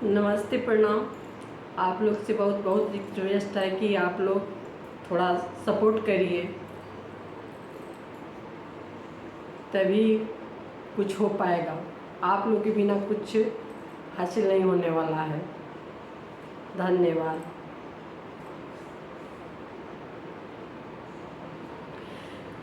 नमस्ते, प्रणाम। आप लोग से बहुत बहुत रिक्वेस्ट है कि आप लोग थोड़ा सपोर्ट करिए, तभी कुछ हो पाएगा। आप लोग के बिना कुछ हासिल नहीं होने वाला है। धन्यवाद।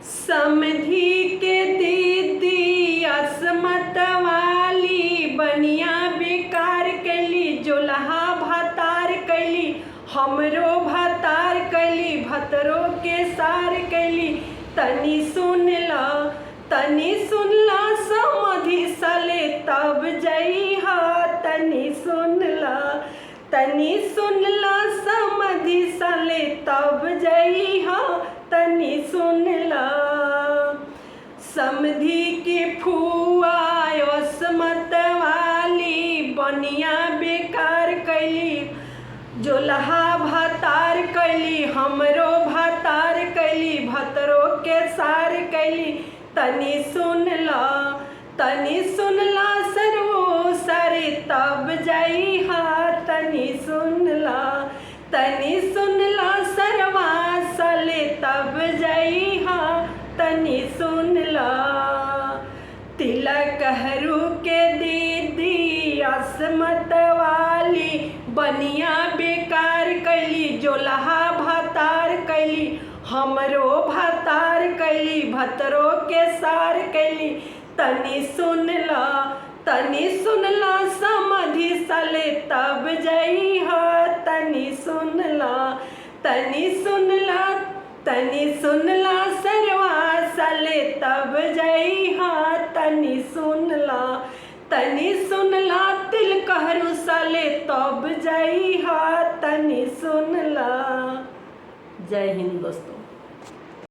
समधी के दीदी असमत वाली बनिया बेकार कैली, जोलहा भातार कैली, हमरो भातार कैली, भतरो के सार कैली। तनी सुन ला समधी सले तब जइहा, तनी सुन ला समधी सले तब जइहा, तनी सुन ला। समधी के फुआ असमत वाली बनिया बेकार कैली, जोलहा भातार कैली, हमरो भातार कैली, भतरो के सार कैली। तनी सुन ला सरवो सारे तब जइहा, तनी सुन ला सरवा सले तब जइहा, तनी सुन ला। तिलक हरू के दीदी असमत वाली बनिया बेकार कैली, जोलहा भातार कैली, हमरो भातार कैली, भतरो के सार कैली। तनी सुन ला समधी सले तब जइहा, तनी सुन ला सरवा सले तब जइहा, तनी सुन ला तिलकहरू सले तब जइहा, तनी सुन ला। जय हिंद दोस्तों।